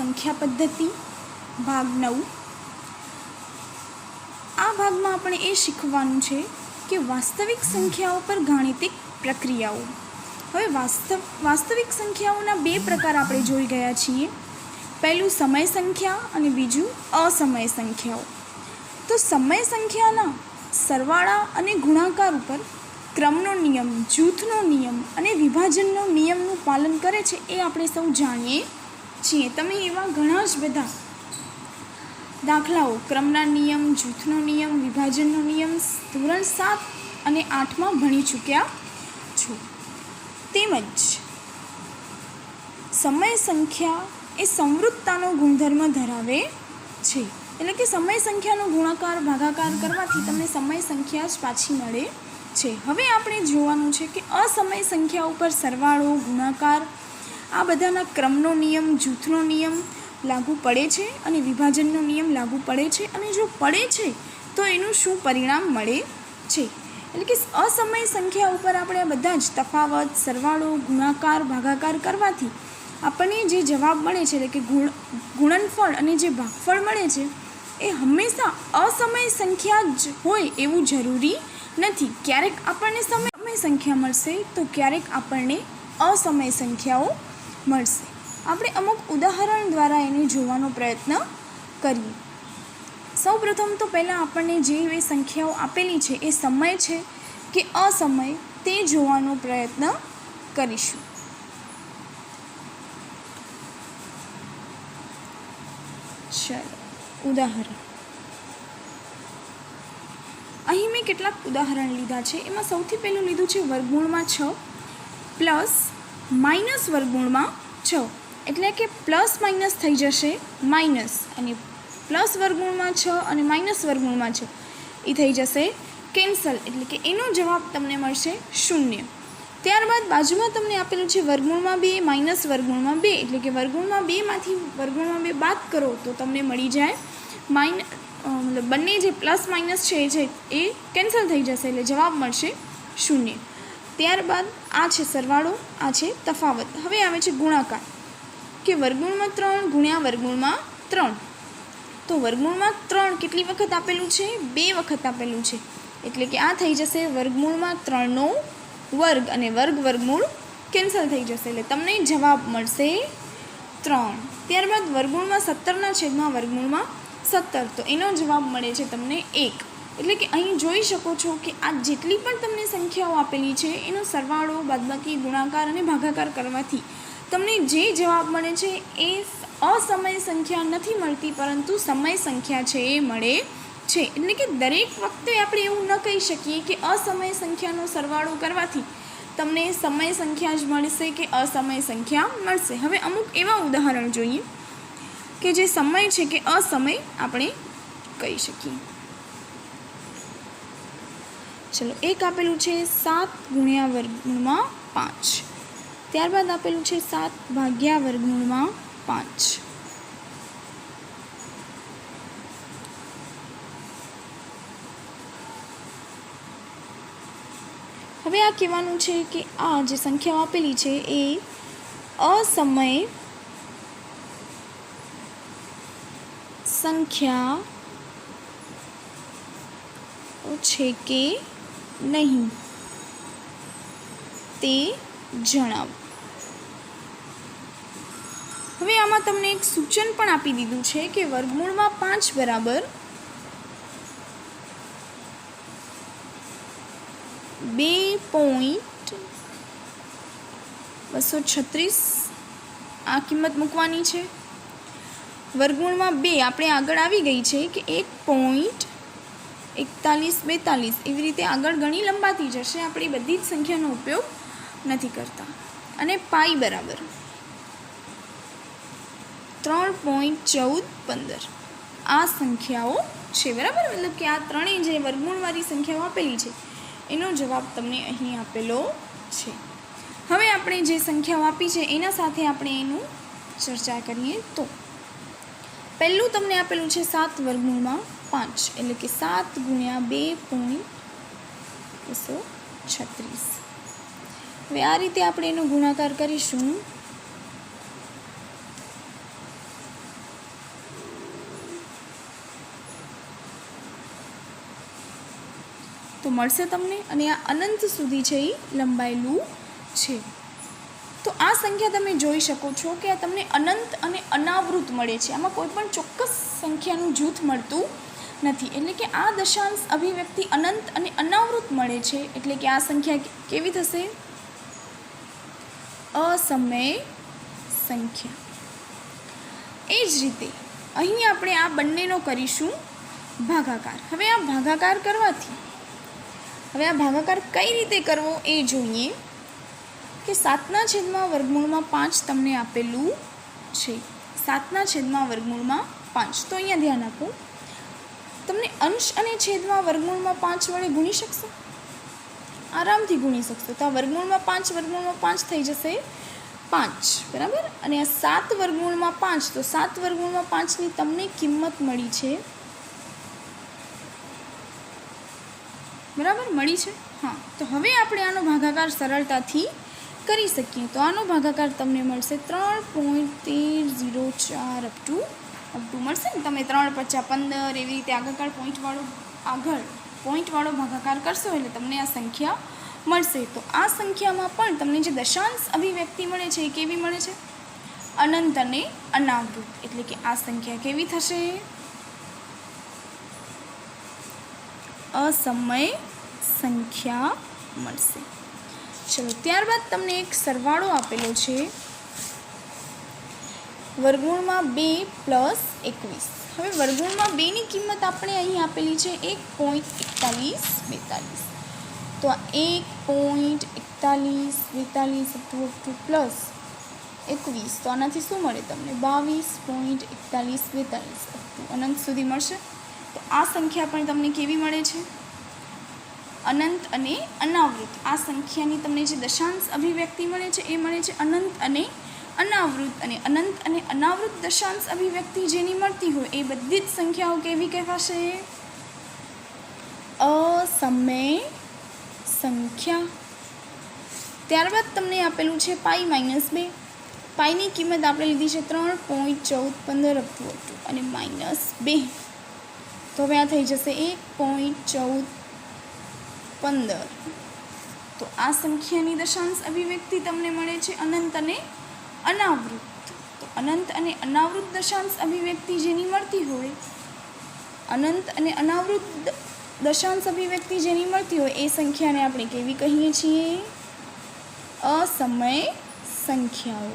संख्या पद्धति भाग 9। आ भाग में આપણે એ શીખવાનું છે કે વાસ્તવિક સંખ્યાઓ પર ગાણિતિક પ્રક્રિયાઓ। હવે વાસ્તવિક સંખ્યાઓના બે પ્રકાર આપણે જોઈ ગયા છીએ। પહેલું સમય સંખ્યા અને બીજું અસમય સંખ્યાઓ। તો સમય સંખ્યાના સરવાળા અને ગુણાકાર ઉપર ક્રમનો નિયમ, જૂથનો નિયમ અને વિભાજનનો નિયમનું પાલન કરે છે એ આપણે સૌ જાણીએ છીએ। તમે એવા ઘણા જ બધા દાખલાઓ ક્રમના નિયમ, જૂથનો નિયમ, વિભાજનનો નિયમ ધોરણ 7 અને 8 માં ભણી ચૂક્યા છો। તેમજ સમય સંખ્યા એ સંવૃત્તાનો ગુણધર્મ ધરાવે છે, એટલે કે સમય સંખ્યાનો ગુણાકાર ભાગાકાર કરવાથી તમને સમય સંખ્યા જ પાછી મળે છે। હવે આપણે જોવાનું છે કે અસમય સંખ્યા ઉપર સરવાળો, ગુણાકાર આ બધાના ક્રમનો નિયમ, જૂથનો નિયમ લાગુ પડે છે અને વિભાજનનો નિયમ લાગુ પડે છે, અને જો પડે છે તો એનું શું પરિણામ મળે છે। એટલે કે અસમય સંખ્યા ઉપર આપણે આ બધા જ તફાવત, સરવાળો, ગુણાકાર, ભાગાકાર કરવાથી આપણને જે જવાબ મળે છે, એટલે કે ગુણનફળ અને જે ભાગફળ મળે છે એ હંમેશા અસમય સંખ્યા જ હોય એવું જરૂરી નથી। ક્યારેક આપણને સમય સંખ્યા મળશે તો ક્યારેક આપણને અસમય સંખ્યાઓ મળશે। આપણે અમુક ઉદાહરણ દ્વારા એને જોવાનો પ્રયત્ન કરીએ। સૌપ્રથમ તો પહેલાં આપણને જે એવી સંખ્યાઓ આપેલી છે એ સમય છે કે અસમય તે જોવાનો પ્રયત્ન કરીશું। ચાલો ઉદાહરણ, અહીં મેં કેટલાક ઉદાહરણ લીધા છે। એમાં સૌથી પહેલું લીધું છે વર્ગમૂળમાં 6 પ્લસ માઇનસ વર્ગમૂળમાં 6, એટલે કે પ્લસ માઇનસ થઈ જશે માઇનસ, અને પ્લસ વર્ગમૂળમાં 6 અને માઇનસ વર્ગમૂળમાં 6 એ થઈ જશે કેન્સલ, એટલે કે એનો જવાબ તમને મળશે 0। ત્યારબાદ બાજુમાં તમને આપેલું છે વર્ગમૂળમાં 2 માઇનસ વર્ગમૂળમાં 2, એટલે કે વર્ગમૂળમાં 2માંથી વર્ગમૂળમાં 2 બાદ કરો તો તમને મળી જાય મતલબ બંને જે પ્લસ માઇનસ છે એ કેન્સલ થઈ જશે, એટલે જવાબ મળશે 0। ત્યારબાદ આ છે સરવાળો, આ છે તફાવત। હવે આવે છે ગુણાકાર, કે વર્ગમૂળમાં 3 ગુણ્યા વર્ગમૂળમાં 3, તો વર્ગમૂળમાં 3 કેટલી વખત આપેલું છે? 2 વખત આપેલું છે, એટલે કે આ થઈ જશે વર્ગમૂળમાં 3નો વર્ગ, અને વર્ગમૂળ કેન્સલ થઈ જશે, એટલે તમને જવાબ મળશે 3। ત્યારબાદ વર્ગમૂળમાં 17ના છેદમાં વર્ગમૂળમાં 17, તો એનો જવાબ મળે છે તમને 1। એટલે કે અહીં જોઈ શકો છો કે આ જેટલી પણ તમને સંખ્યાઓ આપેલી છે એનો સરવાળો, બાદબાકી, ગુણાકાર અને ભાગાકાર કરવાથી તમને જે જવાબ મળે છે એ અસમય સંખ્યા નથી મળતી, પરંતુ સમય સંખ્યા છે એ મળે છે। એટલે કે દરેક વખતે આપણે એવું ન કહી શકીએ કે અસમય સંખ્યાનો સરવાળો કરવાથી તમને સમય સંખ્યા જ મળશે કે અસમય સંખ્યા મળશે। હવે અમુક એવા ઉદાહરણ જોઈએ કે જે સમય છે કે અસમય આપણે કહી શકીએ। ચલો, એક આપેલું છે 7 ગુણ્યા વર્ગમૂળમાં 5, ત્યારબાદ આપેલું છે 7 ભાગ્યા વર્ગમૂળમાં 5। હવે આ કહેવાનું છે કે આ જે સંખ્યાઓ આપેલી છે એ અસમય સંખ્યા છે કે નહીં તે જણાવો। હવે આમાં તમને એક સૂચન પણ આપી દીધું છે કે વર્ગમૂળમાં 5 બરાબર 2.236 આ કિંમત મૂકવાની છે। વર્ગમૂળમાં 2 આપણે આગળ આવી ગઈ છે કે 1.4142 એવી રીતે આગળ ઘણી લંબાતી જશે, આપણે બધી જ સંખ્યાનો ઉપયોગ નથી કરતા। અને પાઈ બરાબર 3.1415 આ સંખ્યાઓ છે, બરાબર। મતલબ કે આ ત્રણેય જે વર્ગમૂળવાળી સંખ્યાઓ આપેલી છે એનો જવાબ તમને અહીં આપેલો છે। હવે આપણે જે સંખ્યાઓ આપી છે એના સાથે આપણે એનું ચર્ચા કરીએ તો પહેલું તમને આપેલું છે 7 વર્ગમૂળમાં 5, એટલે કે 7 ગુણ્યા 2.236। હવે આ રીતે આપણે એનો ગુણાકાર કરીશું તો મળશે તમને, અને આ અનંત સુધી છે એ લંબાયેલું છે. તો આ સંખ્યા તમે જોઈ શકો છો કે આ તમને અનંત અને અનાવૃત મળે છે. આમાં કોઈ પણ ચોક્કસ સંખ્યાનું જૂથ મળતું નથી. એટલે કે આ દશાંશ અભિવ્યક્તિ અનંત અને અનાવૃત મળે છે. એટલે કે આ સંખ્યા કેવી થશે? અસમય સંખ્યા. એ જ રીતે અહીં આપણે આ બંનેનો કરીશું ભાગાકાર. હવે આ ભાગાકાર કઈ રીતે કરવો એ જોઈએ. કે 7/5 તમને આપેલું છે. 7/5. તો અહીંયા ધ્યાન આપો, તમને અંશ અને છેદમાં √5 વડે ગુણી શકશો? આરામથી ગુણી શકશો. તો આ √5 થઈ જશે 5, બરાબર. અને આ 7/5, તો 7/5ની તમને કિંમત મળી છે, બરાબર, મળી છે. હા, તો હવે આપણે આનો ભાગાકાર સરળતાથી કરી શકીએ. તો આનો ભાગાકાર તમને મળશે 3.1304 અપ ટુ મળશે ને. તમે 3 × 5 = 15 એવી રીતે આગળ પોઈન્ટવાળો ભાગાકાર કરશો એટલે તમને આ સંખ્યા મળશે. તો આ સંખ્યામાં પણ તમને જે દશાંશ અભિવ્યક્તિ મળે છે એ કેવી મળે છે? અનંત અને અનાવૃત. એટલે કે આ સંખ્યા કેવી થશે? અસમય સંખ્યા મળશે. ચલો, ત્યારબાદ તમને એક સરવાળો આપેલો છે, √2 + 21. હવે √2ની કિંમત આપણે અહીં આપેલી છે 1.4142. તો આ 1.4142 પ્લસ 21, તો આનાથી શું મળે તમને? 22.4142 અનંત સુધી મળશે. તો આ સંખ્યા પણ તમને કેવી મળે છે? અનંત અને અનાવૃત. આ સંખ્યાની તમને જે દશાંશ અભિવ્યક્તિ મળે છે એ મળે છે અનંત અને અનાવૃત. અને અનંત અને અનાવૃત દશાંશ અભિવ્યક્તિ જેની મળતી હોય એ બધી જ સંખ્યાઓ કેવી કહેવાશે? અસમય સંખ્યા. ત્યારબાદ તમને આપેલું છે π - 2. પાઈની કિંમત આપણે લીધી છે 3.1415 અને -2. તો હવે આ થઈ જશે 1.1415. તો આ સંખ્યાની દશાંશ અભિવ્યક્તિ તમને મળે છે અનંત અને અનાવૃત. તો અનંત અને અનાવૃત દશાંશ અભિવ્યક્તિ જેની મળતી હોય, અનંત અને અનાવૃત દશાંશ અભિવ્યક્તિ જેની મળતી હોય એ સંખ્યાને આપણે કેવી કહીએ છીએ? અસમય સંખ્યાઓ.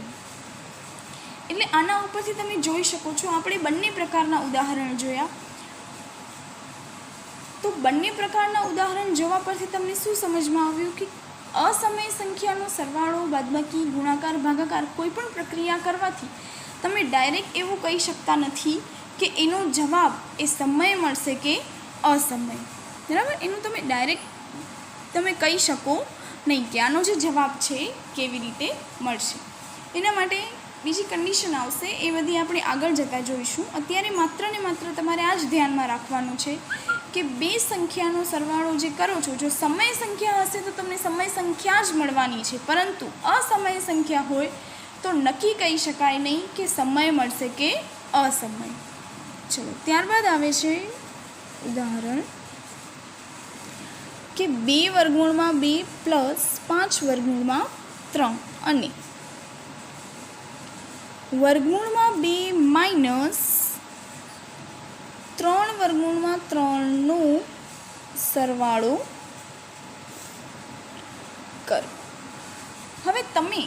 એટલે આના ઉપરથી તમે જોઈ શકો છો, આપણે બંને પ્રકારના ઉદાહરણ જોયા. તો બંને પ્રકારના ઉદાહરણ જોવા પરથી તમને શું સમજમાં આવ્યું કે અસમય સંખ્યાનો સરવાળો, બાદબાકી, ગુણાકાર, ભાગાકાર કોઈ પણ પ્રક્રિયા કરવાથી તમે ડાયરેક્ટ એવું કહી શકતા નથી કે એનો જવાબ એ સમય મળશે કે અસમય, બરાબર. એનું તમે ડાયરેક્ટ કહી શકો નહીં કે આનો જે જવાબ છે કેવી રીતે મળશે. એના માટે બીજી કન્ડિશન આવશે, એ બધી આપણે આગળ જતાં જોઈશું. અત્યારે માત્ર ને માત્ર તમારે આ જ ધ્યાનમાં રાખવાનું છે કે બે સંખ્યાનો સરવાળો જે કરો છો, જો સમય સંખ્યા હશે તો તમને સમય સંખ્યા જ મળવાની છે, પરંતુ અસમય સંખ્યા હોય તો નક્કી કહી શકાય નહીં કે સમય મળશે કે અસમય. ચલો, ત્યારબાદ આવે છે ઉદાહરણ કે 2√2 + 5√3 અને √2 - 3√3નો સરવાળો કરો. હવે તમે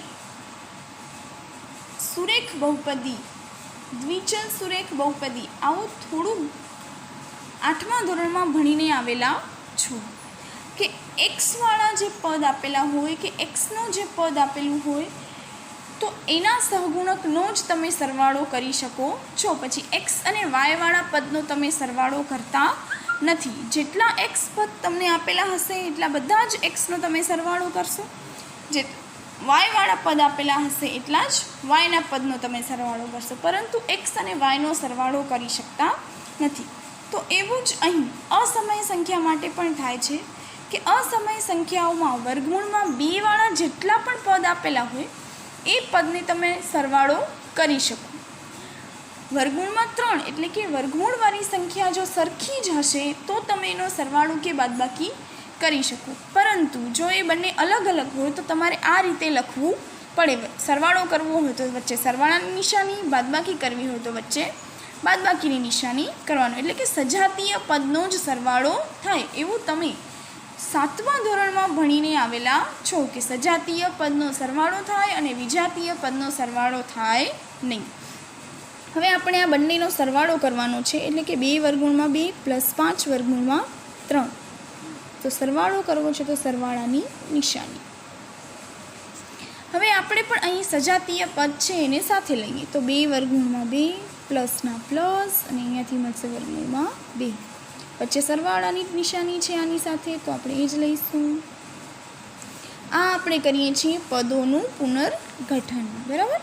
સુરેખ બહુપદી, દ્વિચલ સુરેખ બહુપદી આવું થોડું 8મા ધોરણમાં ભણીને આવેલા છો કે એક્સવાળા જે પદ આપેલા હોય કે એક્સનો જે પદ આપેલું હોય તો એના સહગુણકનો જ તમે સરવાળો કરી શકો છો. પછી એક્સ અને વાયવાળા પદનો તમે સરવાળો કરતા નથી. જેટલા એક્સ પદ તમને આપેલા હશે એટલા બધા જ એક્સનો તમે સરવાળો કરશો. જે વાયવાળા પદ આપેલા હશે એટલા જ વાયના પદનો તમે સરવાળો કરશો, પરંતુ એક્સ અને વાયનો સરવાળો કરી શકતા નથી. તો એવું જ અહીં અસમય સંખ્યા માટે પણ થાય છે કે અસમય સંખ્યાઓમાં વર્ગમૂળમાં 2 વાળા જેટલા પણ પદ આપેલા હોય એ પદને તમે સરવાળો કરી શકો. વર્ગમૂળમાં 3 એટલે કે વર્ગમૂળવાળી સંખ્યા જો સરખી જ હશે તો તમે એનો સરવાળો કે બાદબાકી કરી શકો, પરંતુ જો એ બંને અલગ અલગ હોય તો તમારે આ રીતે લખવું પડે. સરવાળો કરવો હોય તો વચ્ચે સરવાળાની નિશાની, બાદબાકી કરવી હોય તો વચ્ચે બાદબાકીની નિશાની કરવાનું. એટલે કે સજાતીય પદનો જ સરવાળો થાય એવું તમે 7મા ધોરણમાં ભણીને આવેલા છો કે સજાતીય પદનો સરવાળો થાય અને વિજાતીય પદનો સરવાળો થાય નહીં. હવે આપણે આ બંનેનો સરવાળો કરવાનો છે, એટલે કે 2 વર્ગમૂળમાં 2 પ્લસ 5 વર્ગમૂળમાં 3. તો સરવાળો કરવો છે તો સરવાળાની નિશાની. હવે આપણે પણ અહીં સજાતીય પદ છે એને સાથે લઈએ. તો 2 વર્ગમૂળમાં 2 પ્લસના પ્લસ અને અહીંયાથી મળશે વર્ગમૂળમાં 2. વચ્ચે સરવાળાની નિશાની છે આની સાથે, તો આપણે એ જ લઈશું. આ આપણે કરીએ છીએ પદોનું પુનર્ગઠન. બરાબર.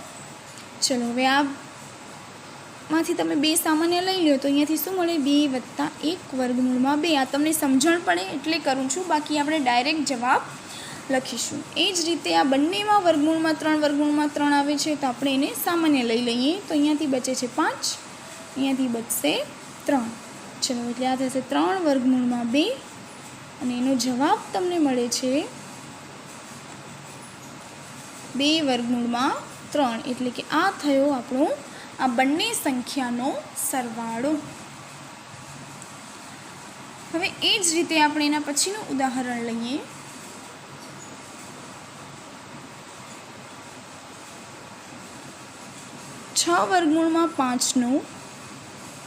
ચલો હવે આમાંથી તમે 2 સામાન્ય લઈ લો તો અહીંયાથી શું મળે? 2 + 1 વર્ગમૂળમાં 2. આ તમને સમજણ પડે એટલે કરું છું, બાકી આપણે ડાયરેક્ટ જવાબ લખીશું. એ જ રીતે આ બંનેમાં વર્ગમૂળમાં 3 વર્ગમૂળમાં 3 આવે છે, તો આપણે એને સામાન્ય લઈ લઈએ. તો અહીંયાથી બચે છે 5, અહીંયાથી બચશે 3. ચલો એટલે આ થશે 3 વર્ગમૂળમાં 2 અને એનો જવાબ તમને મળે છે 2 વર્ગમૂળમાં 3. એટલે કે આ થયો આપણો આ બંને સંખ્યાનો સરવાળો. હવે એ જ રીતે આપણે એના પછીનું ઉદાહરણ લઈએ. છ વર્ગમૂળમાં 5નો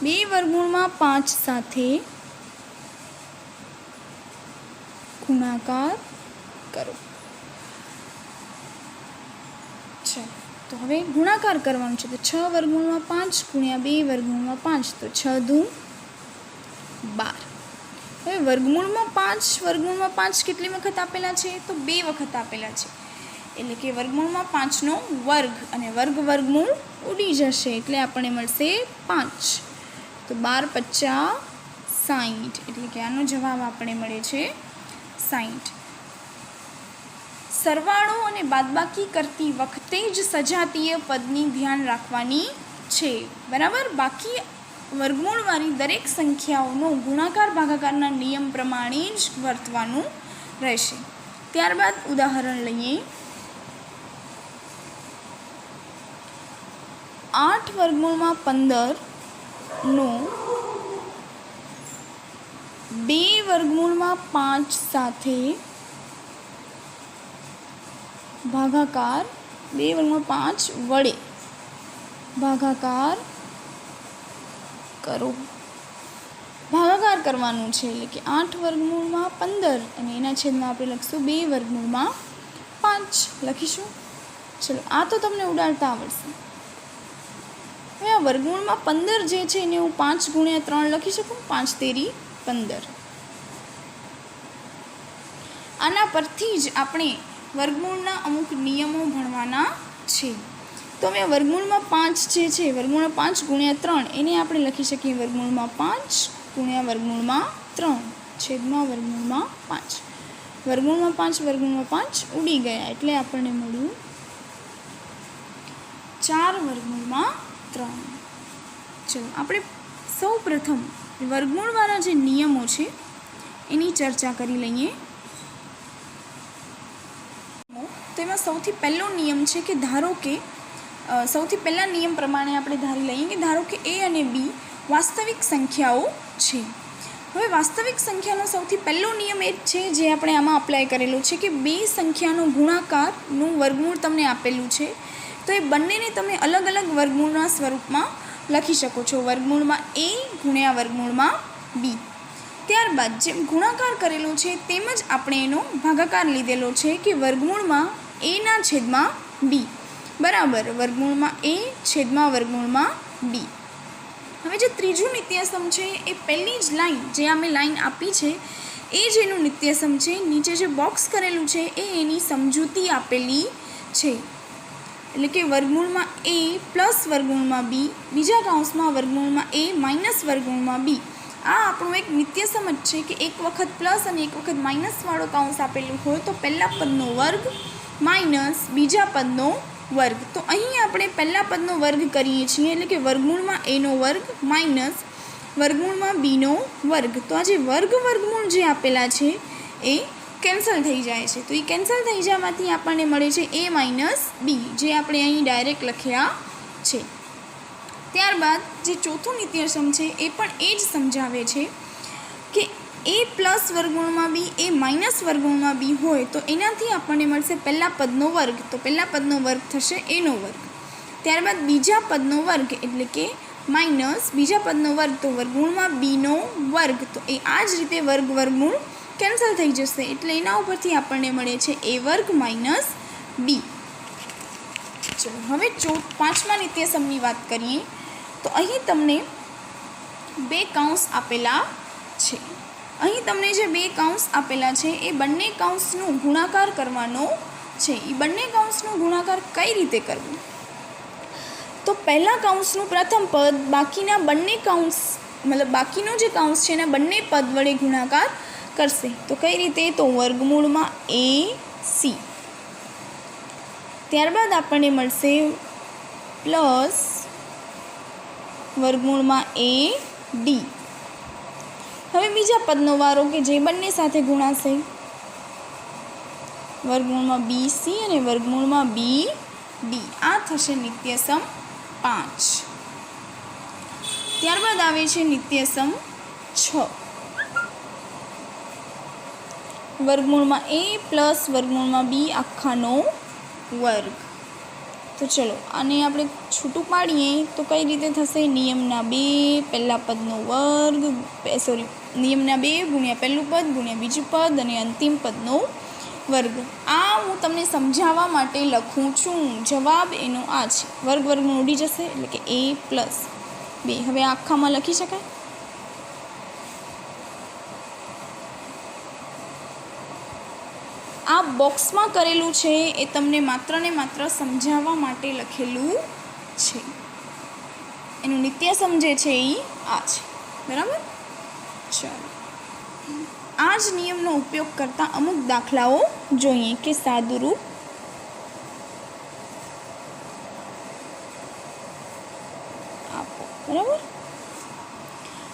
2 વર્ગમૂળમાં 5 સાથે ગુણાકાર કરો. છે તો હવે ગુણાકાર કરવાનું છે. તો 6 વર્ગમૂળમાં 5 ગુણ્યા 2 વર્ગમૂળમાં 5, તો 6 દૂ 12. હવે વર્ગમૂળમાં 5 વર્ગમૂળમાં 5 કેટલી વખત આપેલા છે? તો 2 વખત આપેલા છે. એટલે કે વર્ગમૂળમાં 5નો વર્ગ અને વર્ગમૂળ ઉડી જશે એટલે આપણને મળશે 5. તો 12 × 5 = 60. એટલે કે આનો જવાબ આપણે મળે છે 60. સરવાળો અને બાદબાકી કરતી વખતે જ સજાતીય પદની ધ્યાન રાખવાની છે. બરાબર. બાકી વર્ગમૂળવાળી દરેક સંખ્યાઓનો ગુણાકાર ભાગાકારના નિયમ પ્રમાણે જ વર્તવાનું રહેશે. ત્યારબાદ ઉદાહરણ લઈએ. 8 વર્ગમૂળમાં 15નો 2 વર્ગમૂળમાં 5 સાથે ભાગાકાર 2 વર્ગમૂળમાં 5 વડે ભાગાકાર કરો. ભાગાકાર કરવાનું છે એટલે કે 8 વર્ગમૂળમાં 15 અને એના છેદમાં આપણે લખીશું 2 વર્ગમૂળમાં 5 લખીશું. ચલો આ તો તમને ઉડાડતા આવડશે. હવે આ વર્ગમૂળમાં 15 જે છે એને હું 5 × 3 લખી શકું. 5 × 3 = 15. આના પરથી જ આપણે વર્ગમૂળના અમુક નિયમો ભણવાના છે. તો હવે વર્ગમૂળમાં 5 જે છે, વર્ગમૂળમાં 5 × 3 એને આપણે લખી શકીએ વર્ગમૂળમાં 5 × વર્ગમૂળમાં 3 છેદમાં વર્ગમૂળમાં 5. વર્ગમૂળમાં 5 વર્ગમૂળમાં 5 ઉડી ગયા એટલે આપણને મળ્યું 4 વર્ગમૂળમાં 3. ચલો આપણે સૌ પ્રથમ વર્ગમૂળવાળા જે નિયમો છે એની ચર્ચા કરી લઈએ. તેમાં સૌથી પહેલો નિયમ છે કે ધારો કે સૌથી પહેલા નિયમ પ્રમાણે આપણે ધારી લઈએ કે ધારો કે a અને b વાસ્તવિક સંખ્યાઓ છે. હવે વાસ્તવિક સંખ્યાનો સૌથી પહેલો નિયમ એ જ છે જે આપણે આમાં અપ્લાય કરેલો છે કે બે સંખ્યાનો ગુણાકારનું વર્ગમૂળ તમને આપેલું છે તો એ બંનેને તમે અલગ અલગ વર્ગમૂળના સ્વરૂપમાં લખી શકો છો. વર્ગમૂળમાં a ગુણ્યા વર્ગમૂળમાં b. ત્યારબાદ જેમ ગુણાકાર કરેલો છે તેમ જ આપણે એનો ભાગાકાર લીધેલો છે કે વર્ગમૂળમાં a ના છેદમાં b બરાબર વર્ગમૂળમાં a છેદમાં વર્ગમૂળમાં b. હવે જે ત્રીજું નિત્યસમ છે એ પહેલી જ લાઈન જે અમે લાઈન આપી છે એ જ એનું નિત્યસમ છે. નીચે જે બોક્સ કરેલું છે એ એની સમજૂતી આપેલી છે. એટલે કે વર્ગમૂળમાં a પ્લસ વર્ગમૂળમાં b બીજા કૌંસમાં વર્ગમૂળમાં a માઇનસ વર્ગમૂળમાં b. આ આપણું એક નિત્યસમ જ છે કે એક વખત પ્લસ અને એક વખત માઇનસવાળો કૌંસ આપેલું હોય તો પહેલા પદનો વર્ગ માઇનસ બીજા પદનો વર્ગ. તો અહીં આપણે પહેલા પદનો વર્ગ કરીએ છીએ એટલે કે વર્ગમૂળમાં એનો વર્ગ માઇનસ વર્ગમૂળમાં બીનો વર્ગ. તો આ જે વર્ગમૂળ જે આપેલા છે એ કેન્સલ થઈ જાય છે. તો એ કેન્સલ થઈ જવાથી આપણને મળે છે a માઇનસ બી, જે આપણે અહીં ડાયરેક્ટ લખ્યા છે. ત્યારબાદ જે ચોથું નિત્યસમ છે એ પણ એ જ સમજાવે છે કે a પ્લસ વર્ગમૂળમાં બી એ માઇનસ વર્ગમૂળમાં બી હોય તો એનાથી આપણને મળશે પહેલા પદનો વર્ગ. તો પહેલા પદનો વર્ગ થશે એનો વર્ગ. ત્યારબાદ બીજા પદનો વર્ગ એટલે કે માઇનસ બીજા પદનો વર્ગ તો વર્ગમૂળમાં બીનો વર્ગ. તો એ આ જ રીતે વર્ગ વર્ગમૂળ કેન્સલ થઈ જશે એટલે એના ઉપરથી આપણને મળે છે a વર્ગ માઇનસ બી. ચલો હવે પાંચમા નિત્યસમની વાત કરીએ તો અહીં તમને બે કૌંસ આપેલા છે. અહીં તમને જે બે કૌંસ આપેલા છે એ બંને કૌંસનો ગુણાકાર કરવાનો છે. એ બંને કૌંસનો ગુણાકાર કઈ રીતે કરવો? તો પહેલા કૌંસનું પ્રથમ પદ બાકીના બંને કૌંસ મતલબ બાકીનો જે કૌંસ છે એના બંને પદ વડે ગુણાકાર કરશે. તો કઈ રીતે? તો વર્ગમૂળમાં a c. ત્યારબાદ આપણને મળશે પ્લસ વર્ગમૂળમાં a d. હવે બીજા પદનો વારો કે જે બંને સાથે ગુણાશે, વર્ગમૂળમાં bc અને વર્ગમૂળમાં bd. આ થશે નિત્યસમ 5. ત્યારબાદ આવે છે નિત્યસમ 6, વર્ગમૂળમાં a પ્લસ વર્ગમૂળમાં b આખાનો વર્ગ. તો ચલો આને આપણે છૂટું પાડીએ તો કઈ રીતે થશે? નિયમના 2 પહેલા પદનો વર્ગ નિયમના 2 ગુણ્યા પહેલું પદ ગુણ્યા બીજું પદ અને અંતિમ પદનો વર્ગ. આ હું તમને સમજાવવા માટે લખું છું. જવાબ એનો આ છે. વર્ગ વર્ગમૂળ ઉડી જશે એટલે કે a પ્લસ 2. હવે આખામાં લખી શકાય. આ બોક્સમાં કરેલું છે એ તમને માત્ર ને માત્ર સમજાવવા માટે લખેલું છે. એનું નિત્યસમ જે છે એ આ છે. બરાબર? ચાલો આ જ નિયમનો ઉપયોગ કરતા અમુક દાખલાઓ જોઈએ કે સાદુરૂપ આપો. બરાબર?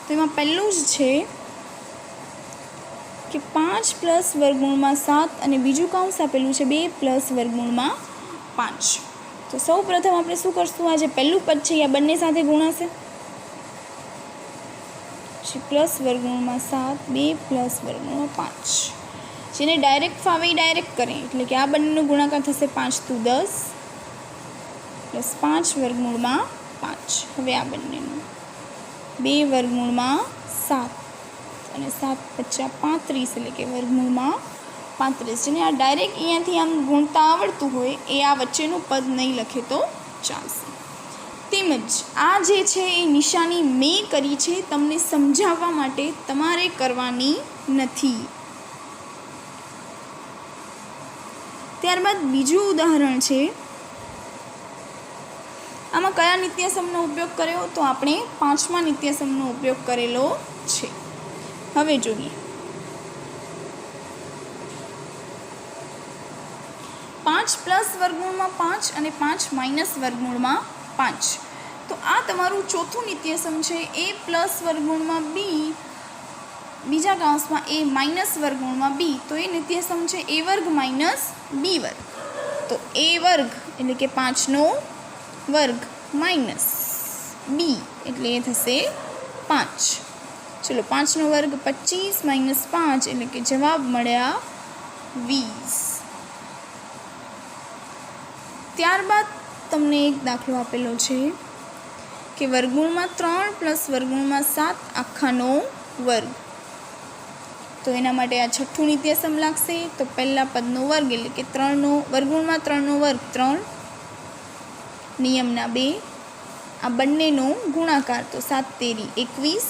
તો એમાં પહેલું જ છે કે 5 પ્લસ વર્ગમૂળમાં 7 અને બીજું કૌંસ આપેલું છે 2 પ્લસ વર્ગમૂળમાં 5. તો સૌ પ્રથમ આપણે શું કરશું? આ જે પહેલું પદ છે એ બંને સાથે ગુણાશે. પ્લસ વર્ગમૂળમાં 7 2 પ્લસ વર્ગમૂળમાં 5. જેને ડાયરેક્ટ ફાવે એ ડાયરેક્ટ કરે એટલે કે આ બંનેનો ગુણાકાર થશે 5 × 10 પ્લસ 5 વર્ગમૂળમાં 5. હવે આ બંનેનું 2 વર્ગમૂળમાં 7 અને 7 × 5 = 35 એટલે કે વર્ગમૂળમાં 35. જેને આ ડાયરેક્ટ અહીંયાથી આમ ગુણતા આવડતું હોય એ આ વચ્ચેનું પદ નહીં લખે તો ચાલશે. તેમજ આ જે છે એ નિશાની મેં કરી છે તમને સમજાવવા માટે, તમારે કરવાની નથી. ત્યારબાદ બીજું ઉદાહરણ છે. આમાં કયા નિત્યસમનો ઉપયોગ કર્યો? તો આપણે પાંચમા નિત્યસમનો ઉપયોગ કરેલો છે. હવે જોઈએ 5 પ્લસ વર્ગમૂળમાં 5 અને 5 માઇનસ વર્ગમૂળમાં 5. તો આ તમારું ચોથું નિત્યસમ છે. a પ્લસ વર્ગમૂળમાં b બીજા કૌંસમાં a માઇનસ વર્ગમૂળમાં b. તો એ નિત્યસમ છે a વર્ગ માઇનસ b વર્ગ. તો a વર્ગ એટલે કે 5નો વર્ગ માઇનસ b એટલે એ થશે 5. ચલો 5નો વર્ગ 25 માઇનસ 5 એટલે કે જવાબ મળ્યા 20. ત્યારબાદ તમને એક દાખલો આપેલો છે કે વર્ગમૂળમાં 3 પ્લસ વર્ગમૂળમાં 7 આખાનો વર્ગ. તો એના માટે આ છઠ્ઠું નિત્યસમ લાગશે. તો પહેલા પદનો વર્ગ એટલે કે 3નો વર્ગમૂળમાં 3નો વર્ગ 3 નિયમના 2 આ બંનેનો ગુણાકાર તો 7 તેરી 21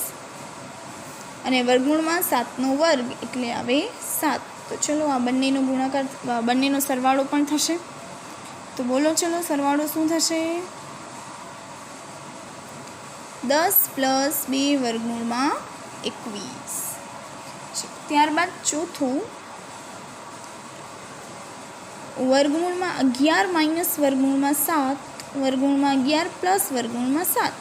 અને વર્ગમૂળમાં 7નો વર્ગ એટલે આવે 7. તો ચલો આ બંનેનો ગુણાકાર બંનેનો સરવાળો પણ થશે. તો બોલો ચલો સરવાળો શું થશે? 10 પ્લસ 2 વર્ગમૂળમાં 21. ત્યારબાદ ચોથું વર્ગમૂળમાં 11 માઇનસ વર્ગમૂળમાં 7 વર્ગમૂળમાં 11 પ્લસ વર્ગમૂળમાં 7.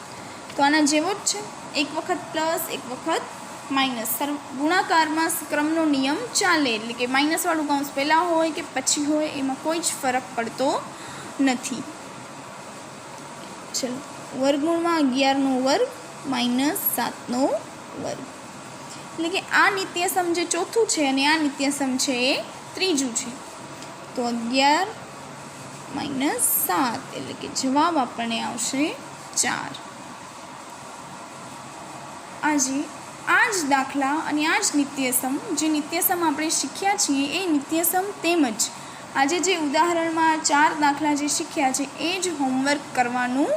તો આના જેવો જ છે. એક વખત પ્લસ એક વખત માઇનસ ગુણાકારમાં ક્રમનો નિયમ ચાલે, એટલે કે માઇનસવાળું કૌંસ પહેલાં હોય કે પછી હોય એમાં કોઈ જ ફરક પડતો નથી. ચલો, વર્ગમૂળમાં 11નો વર્ગ માઇનસ 7નો વર્ગ, એટલે કે આ નિત્યસમ જે ચોથું છે અને આ નિત્યસમ છે એ ત્રીજું છે. તો 11 માઇનસ 7 એટલે કે જવાબ આપણને આવશે 4. આજે આ જ દાખલા અને આ જ નિત્યસમ, જે નિત્યસમ આપણે શીખ્યા છીએ એ નિત્યસમ તેમજ આજે જે ઉદાહરણમાં 4 દાખલા જે શીખ્યા છે એ જ હોમવર્ક કરવાનું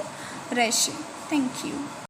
રહેશે. Thank you.